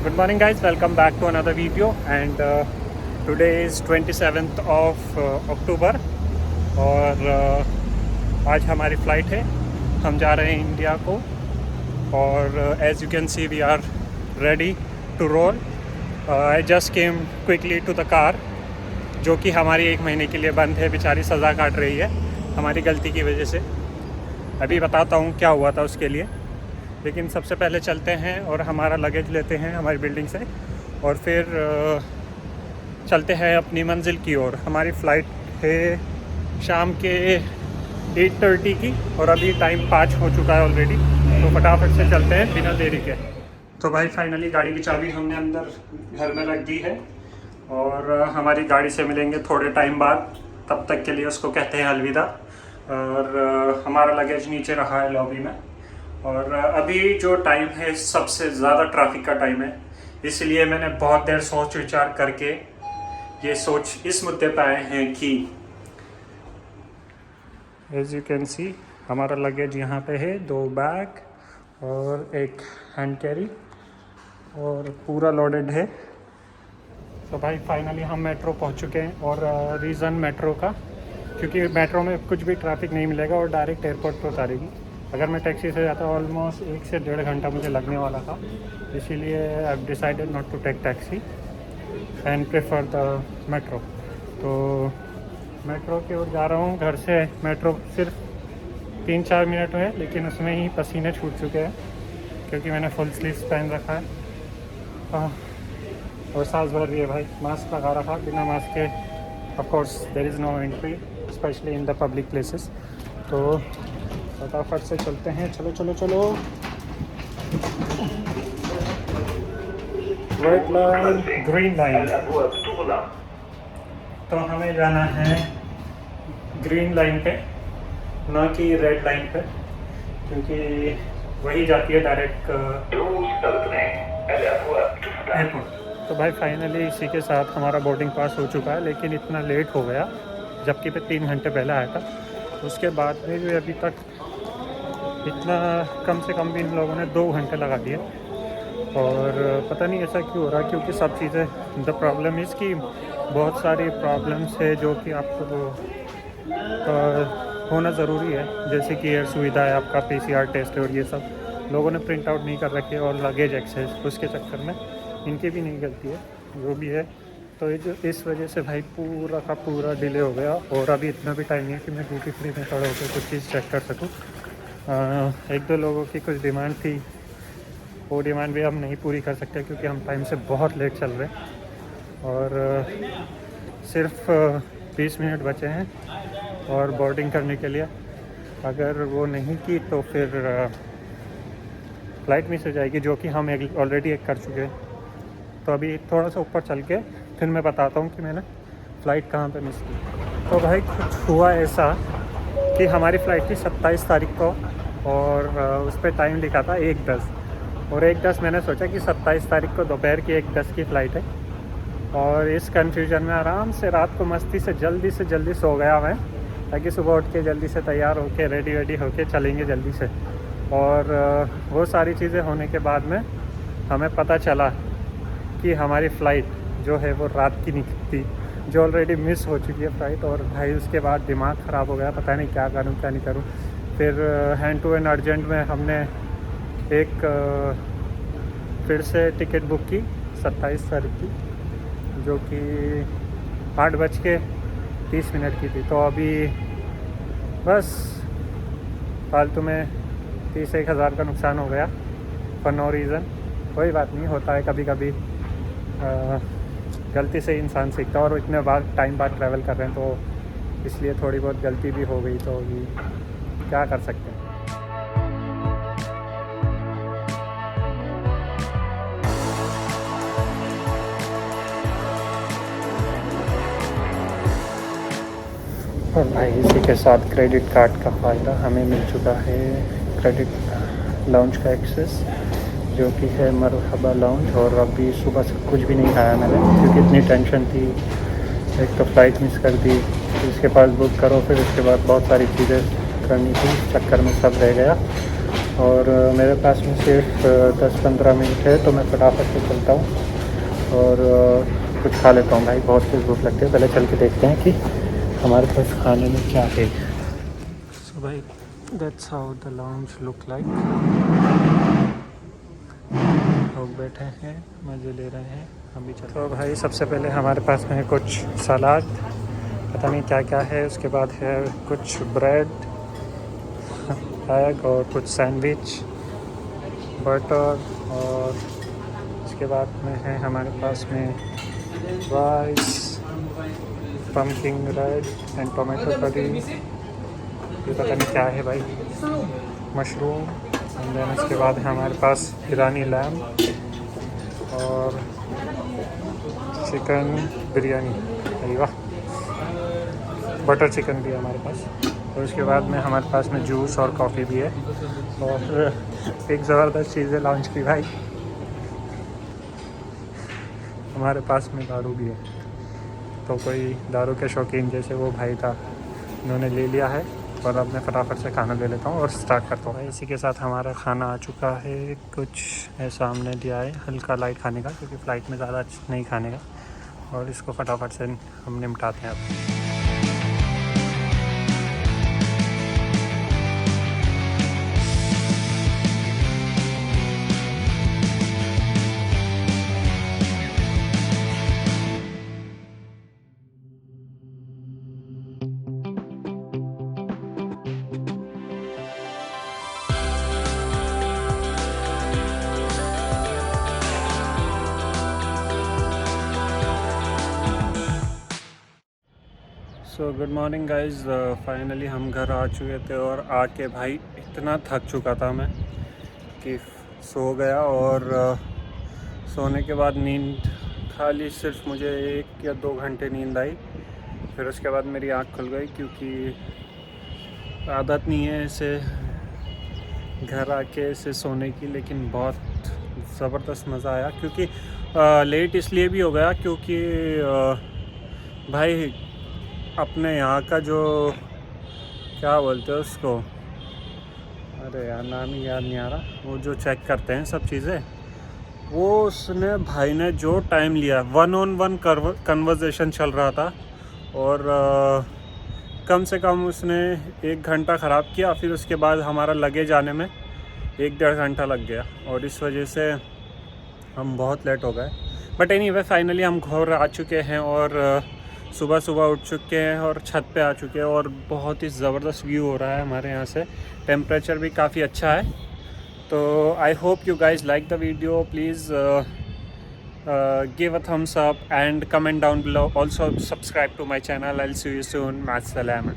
Good morning guys, welcome back to another video and today is 27th of October और आज हमारी flight है। हम जा रहे हैं इंडिया को और as you can see we are ready to roll. I just came quickly to the car जो कि हमारी 1 महीने के लिए बंद है। बेचारी सज़ा काट रही है हमारी गलती की वजह से। अभी बताता हूँ क्या हुआ था उसके लिए, लेकिन सबसे पहले चलते हैं और हमारा लगेज लेते हैं हमारी बिल्डिंग से और फिर चलते हैं अपनी मंजिल की ओर। हमारी फ़्लाइट है शाम के 8:30 की और अभी टाइम 5 हो चुका है ऑलरेडी, तो फटाफट से चलते हैं बिना देरी के। तो भाई फाइनली गाड़ी की चाबी हमने अंदर घर में रख दी है और हमारी गाड़ी से मिलेंगे थोड़े टाइम बाद। तब तक के लिए उसको कहते हैं अलविदा। और हमारा लगेज नीचे रहा है लॉबी में और अभी जो टाइम है सबसे ज़्यादा ट्रैफिक का टाइम है, इसलिए मैंने बहुत देर सोच विचार करके ये सोच इस मुद्दे पे आए हैं कि एज यू कैन सी हमारा लगेज यहाँ पे है, 2 बैग और एक हैंड कैरी और पूरा लोडेड है। तो भाई फाइनली हम मेट्रो पहुँच चुके हैं और रीज़न मेट्रो का, क्योंकि मेट्रो में कुछ भी ट्रैफिक नहीं मिलेगा और डायरेक्ट एयरपोर्ट पर उतारेगी। अगर मैं टैक्सी से जाता ऑलमोस्ट 1 से 1.5 घंटा मुझे लगने वाला था, इसीलिए I decided not to take taxi and prefer the metro. तो मेट्रो की ओर जा रहा हूँ। घर से मेट्रो सिर्फ 3-4 मिनट है, लेकिन उसमें ही पसीने छूट चुके हैं क्योंकि मैंने फुल स्लीव्स पहन रखा है और सांस भर रही है भाई। मास्क लगा रखा, बिना मास्क के of course there is no entry specially in the public places. तो फटाफट से चलते हैं, चलो चलो चलो। रेड लाइन, ग्रीन लाइन, तो हमें जाना है ग्रीन लाइन पे, ना कि रेड लाइन पे, क्योंकि वही जाती है डायरेक्ट एयरपोर्ट। तो भाई फाइनली इसी के साथ हमारा बोर्डिंग पास हो चुका है, लेकिन इतना लेट हो गया जबकि मैं 3 घंटे पहले आया था। उसके बाद में भी अभी तक इतना कम से कम भी इन लोगों ने 2 घंटे लगा दिए और पता नहीं ऐसा क्यों हो रहा, क्योंकि सब चीज़ें द प्रॉब्लम इज़ कि बहुत सारी प्रॉब्लम्स है जो कि आपको होना ज़रूरी है, जैसे कि एयर सुविधा है, आपका PCR टेस्ट है और ये सब लोगों ने प्रिंट आउट नहीं कर रखे और लगेज एक्सेस, उसके चक्कर में इनकी भी नहीं गलती है, जो भी है। तो ये जो इस वजह से भाई पूरा का पूरा डिले हो गया और अभी इतना भी टाइम नहीं है कि मैं ड्यूटी फ्री में खड़ा होकर कुछ चीज़ चेक कर सकूँ। 1-2 लोगों की कुछ डिमांड थी, वो डिमांड भी हम नहीं पूरी कर सकते क्योंकि हम टाइम से बहुत लेट चल रहे हैं और सिर्फ 20 मिनट बचे हैं और बोर्डिंग करने के लिए। अगर वो नहीं की तो फिर फ़्लाइट मिस हो जाएगी, जो कि हम ऑलरेडी एक कर चुके हैं। तो अभी थोड़ा सा ऊपर चल के फिर मैं बताता हूँ कि मैंने फ़्लाइट कहाँ पे मिस की। तो भाई कुछ हुआ ऐसा कि हमारी फ़्लाइट थी 27 तारीख को और उस पर टाइम लिखा था 1:10 और 1:10 मैंने सोचा कि 27 तारीख को दोपहर की 1:10 की फ़्लाइट है और इस कन्फ्यूजन में आराम से रात को मस्ती से जल्दी सो गया मैं, ताकि सुबह उठ के जल्दी से तैयार होके रेडी होके चलेंगे जल्दी से। और वो सारी चीज़ें होने के बाद में हमें पता चला कि हमारी फ़्लाइट जो है वो रात की निकली, जो ऑलरेडी मिस हो चुकी है फ़्लाइट। और भाई उसके बाद दिमाग ख़राब हो गया, पता नहीं क्या करूँ क्या नहीं करूँ। फिर हैंड टू हैंड अर्जेंट में हमने एक फिर से टिकट बुक की 27 तारीख की, जो कि 8:30 की थी। तो अभी बस फालतू में 30-1 हज़ार का नुकसान हो गया फॉर नो रीज़न। कोई बात नहीं, होता है कभी कभी, गलती से इंसान सीखता है और इतने टाइम बाद ट्रैवल कर रहे हैं तो इसलिए थोड़ी बहुत गलती भी हो गई, तो अभी क्या कर सकते हैं। और भाई इसी के साथ क्रेडिट कार्ड का फ़ायदा हमें मिल चुका है, क्रेडिट लाउंज का एक्सेस, जो कि है मरहबा लाउंज। और अभी सुबह से कुछ भी नहीं खाया मैंने क्योंकि इतनी टेंशन थी। एक तो फ़्लाइट मिस कर दी, फिर इसके पास बुक करो, फिर उसके बाद बहुत सारी चीज़ें करनी थी, चक्कर में सब रह गया। और मेरे पास में सिर्फ 10-15 मिनट है, तो मैं फटाफट से चलता हूँ और कुछ खा लेता हूँ भाई। बहुत तेज़ भूख लगती है। पहले चल के देखते हैं कि हमारे पास खाने में क्या है। सो भाई that's how the lounge look like. लोग बैठे हैं, मज़े ले रहे हैं, हम भी चलते हैं। तो भाई सबसे पहले हमारे पास में है कुछ सलाद, पता नहीं क्या क्या है। उसके बाद है कुछ ब्रेड, एग और कुछ सैंडविच, बटर, और उसके बाद में है हमारे पास में rice, pumpkin red and tomato करी, ये पता नहीं क्या है भाई, मशरूम। एंड देन उसके बाद है हमारे पास ईरानी लैम और चिकन बिरयानी। अरे वाह, बटर चिकन भी है हमारे पास। और उसके बाद में हमारे पास में जूस और कॉफ़ी भी है। और एक ज़बरदस्त चीज़ है लॉन्च की भाई, हमारे पास में दारू भी है। तो कोई दारू के शौकीन जैसे वो भाई था, उन्होंने ले लिया है। और अब मैं फटाफट से खाना ले लेता हूँ और स्टार्ट करता हूँ। इसी के साथ हमारा खाना आ चुका है। कुछ ऐसा हमने दिया है, हल्का लाइट खाने का, क्योंकि फ़्लाइट में ज़्यादा नहीं खाने का। और इसको फटाफट से हम निपटाते हैं अब। So good morning guys, finally हम घर आ चुके थे। और आके भाई इतना थक चुका था मैं कि सो गया। और सोने के बाद नींद खाली सिर्फ मुझे 1 या 2 घंटे नींद आई। फिर उसके बाद मेरी आँख खुल गई, क्योंकि आदत नहीं है इसे घर आके इसे सोने की। लेकिन बहुत ज़बरदस्त मज़ा आया, क्योंकि लेट इसलिए भी हो गया क्योंकि भाई अपने यहाँ का जो क्या बोलते हैं उसको, अरे यार नाम ही याद नहीं आ रहा, वो जो चेक करते हैं सब चीज़ें, वो उसने भाई ने जो टाइम लिया, 1-on-1 कन्वर्सेशन चल रहा था। और कम से कम उसने 1 घंटा ख़राब किया। फिर उसके बाद हमारा लगेज आने में 1-1.5 घंटा लग गया। और इस वजह से हम बहुत लेट हो गए। बट एनीवे फाइनली हम घर आ चुके हैं और सुबह सुबह उठ चुके हैं और छत पे आ चुके हैं। और बहुत ही ज़बरदस्त व्यू हो रहा है हमारे यहाँ से। टेम्परेचर भी काफ़ी अच्छा है। तो I hope you guys like the video. Please give a thumbs up and comment down below. Also subscribe to my channel. I'll see you soon. Ma'a salama.